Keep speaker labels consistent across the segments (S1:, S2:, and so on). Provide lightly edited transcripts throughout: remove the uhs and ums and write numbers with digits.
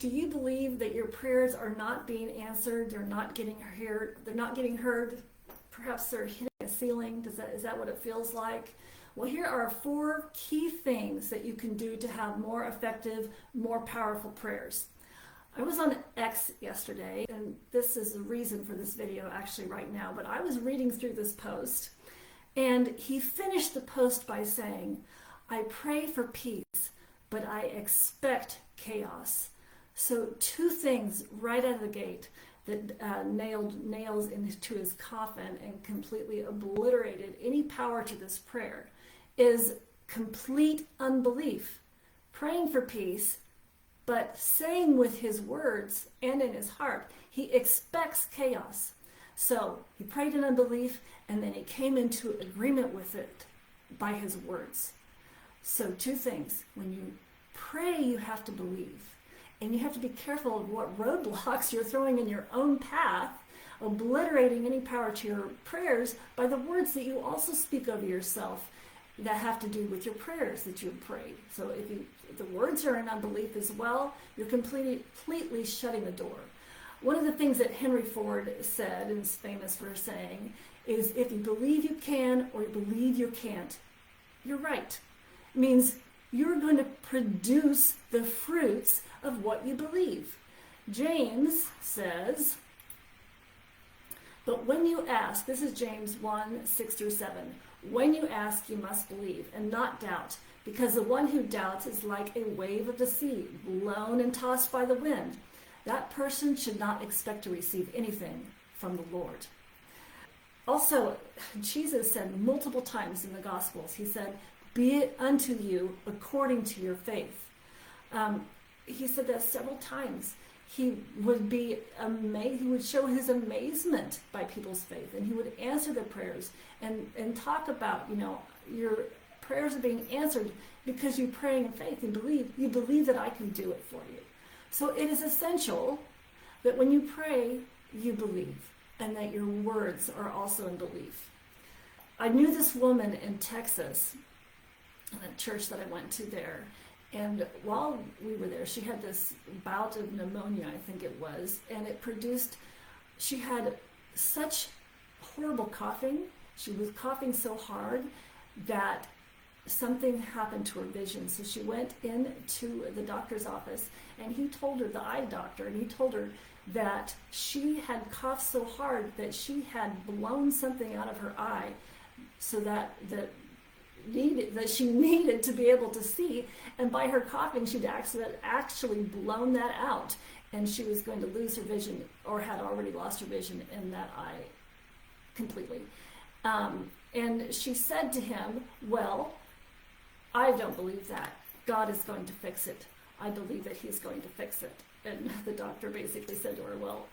S1: Do you believe that your prayers are not being answered? They're not getting heard. They're not getting heard. Perhaps they're hitting a ceiling. Is that what it feels like? Well, here are 4 key things that you can do to have more effective, more powerful prayers. I was on X yesterday, and this is the reason for this video actually right now, but I was reading through this post, and he finished the post by saying, I pray for peace, but I expect chaos. So 2 things right out of the gate that nailed nails into his coffin and completely obliterated any power to this prayer is complete unbelief. Praying for peace, but saying with his words and in his heart, he expects chaos. So he prayed in unbelief, and then he came into agreement with it by his words. So 2 things. When you pray, you have to believe. And you have to be careful of what roadblocks you're throwing in your own path, obliterating any power to your prayers by the words that you also speak over yourself that have to do with your prayers that you've prayed. So if the words are in unbelief as well, you're completely shutting the door. One of the things that Henry Ford said, and is famous for saying, is if you believe you can or you believe you can't, you're right. It means you're going to produce the fruits of what you believe. James says, but when you ask, this is James 1, 6 through 7, when you ask, you must believe and not doubt, because the one who doubts is like a wave of the sea, blown and tossed by the wind. That person should not expect to receive anything from the Lord. Also, Jesus said multiple times in the Gospels, he said, be it unto you according to your faith. He said that several times. He would be amazed. He would show his amazement by people's faith, and he would answer their prayers and talk about, your prayers are being answered because you're praying in faith and you believe that I can do it for you. So it is essential that when you pray, you believe, and that your words are also in belief. I knew this woman in Texas, in a church that I went to there, and while we were there, she had this bout of pneumonia, I think it was, and she had such horrible coughing. She was coughing so hard that something happened to her vision. So she went into the doctor's office, and he told her, the eye doctor, and he told her that she had coughed so hard that she had blown something out of her eye, so that she needed to be able to see, and by her coughing she'd actually blown that out, and she was going to lose her vision, or had already lost her vision in that eye completely. And she said to him, well, I don't believe that. God is going to fix it. I believe that he's going to fix it. And the doctor basically said to her, well,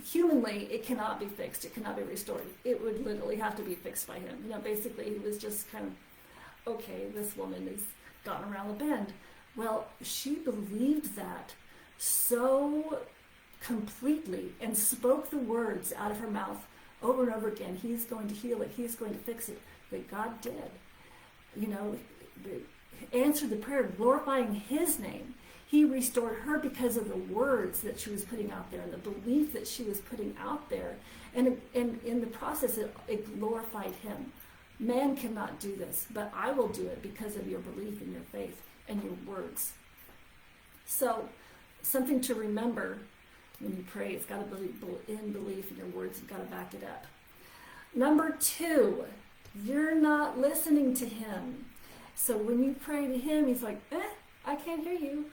S1: humanly, it cannot be fixed. It cannot be restored. It would literally have to be fixed by him. Basically, he was just kind of, okay, this woman has gotten around the bend. Well, she believed that so completely and spoke the words out of her mouth over and over again. He's going to heal it. He's going to fix it. That God did. Answered the prayer, glorifying his name. He restored her because of the words that she was putting out there and the belief that she was putting out there. And in the process, it glorified him. Man cannot do this, but I will do it because of your belief and your faith and your words. So, something to remember when you pray, it's got to be in belief, and your words have got to back it up. Number 2, you're not listening to him. So when you pray to him, he's like, I can't hear you.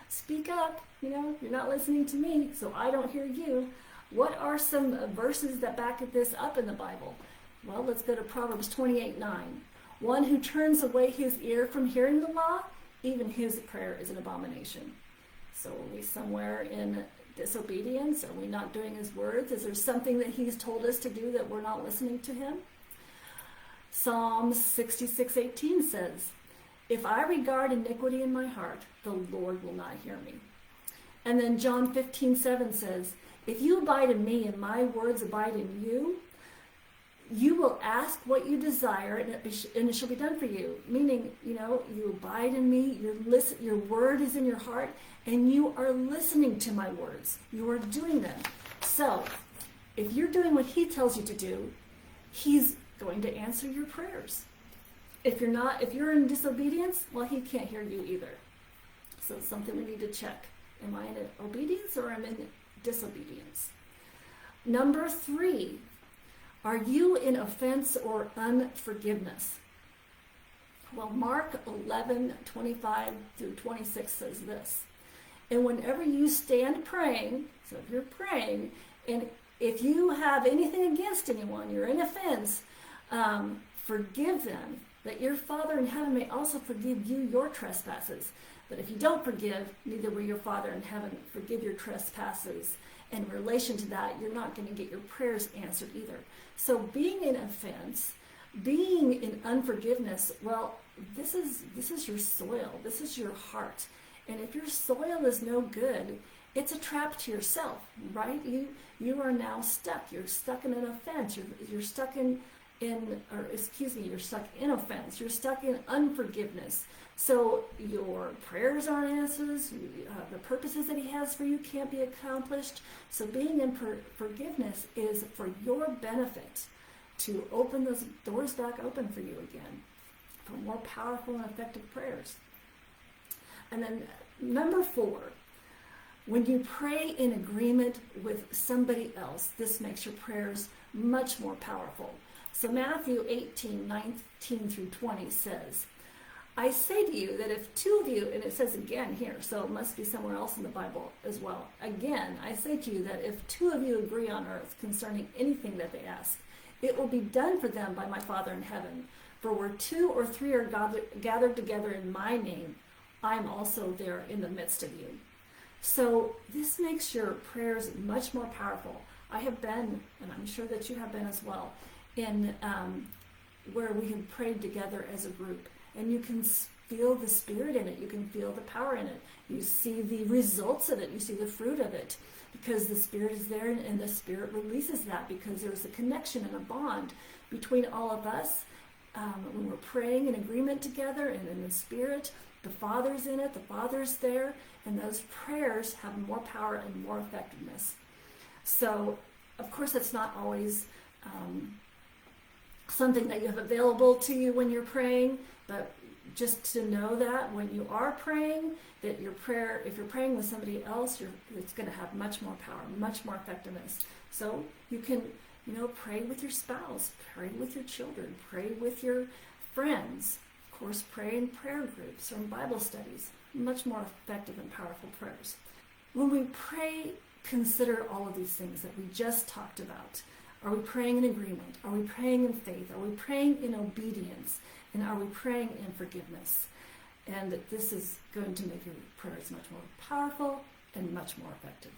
S1: Speak up, you're not listening to me, so I don't hear you. What are some verses that back this up in the Bible? Well, let's go to Proverbs 28:9. One who turns away his ear from hearing the law, even his prayer is an abomination. So are we somewhere in disobedience? Are we not doing his words? Is there something that he's told us to do that we're not listening to him? Psalm 66:18 says, if I regard iniquity in my heart, the Lord will not hear me. And then John 15:7 says, if you abide in me and my words abide in you, You will ask what you desire, and it shall be done for you. Meaning, you abide in me. Your word is in your heart, and you are listening to my words. You are doing them. So, if you're doing what he tells you to do, he's going to answer your prayers. If you're in disobedience, well, he can't hear you either. So it's something we need to check. Am I in obedience or am I in disobedience? Number 3, are you in offense or unforgiveness? Well, Mark 11:25 through 26 says this. And whenever you stand praying, so if you're praying, and if you have anything against anyone, you're in offense, forgive them, that your Father in heaven may also forgive you your trespasses. But if you don't forgive, neither will your Father in heaven forgive your trespasses. In relation to that, you're not going to get your prayers answered either. So being in offense, being in unforgiveness, well, this is your soil. This is your heart. And if your soil is no good, it's a trap to yourself, right? You are now stuck. You're stuck in an offense. You're stuck you're stuck in offense. You're stuck in unforgiveness. So your prayers aren't answered. The purposes that he has for you can't be accomplished. So being in forgiveness is for your benefit, to open those doors back open for you again, for more powerful and effective prayers. And then number 4, when you pray in agreement with somebody else, this makes your prayers much more powerful. So Matthew 18:19 through 20 says, I say to you that if 2 of you, and it says again here, so it must be somewhere else in the Bible as well. Again, I say to you that if 2 of you agree on earth concerning anything that they ask, it will be done for them by my Father in heaven. For where 2 or 3 are gathered together in my name, I'm also there in the midst of you. So this makes your prayers much more powerful. I have been, and I'm sure that you have been as well, in where we have prayed together as a group. And you can feel the Spirit in it. You can feel the power in it. You see the results of it. You see the fruit of it. Because the Spirit is there, and the Spirit releases that, because there's a connection and a bond between all of us. When we're praying in agreement together and in the Spirit, the Father's in it, the Father's there, and those prayers have more power and more effectiveness. So, of course, it's not always something that you have available to you when you're praying, but just to know that when you are praying, that your prayer, if you're praying with somebody else, it's going to have much more power, much more effectiveness. So you can, pray with your spouse, pray with your children, pray with your friends. Of course, pray in prayer groups or in Bible studies. Much more effective and powerful prayers. When we pray, consider all of these things that we just talked about. Are we praying in agreement? Are we praying in faith? Are we praying in obedience? And are we praying in forgiveness? And this is going to make your prayers much more powerful and much more effective.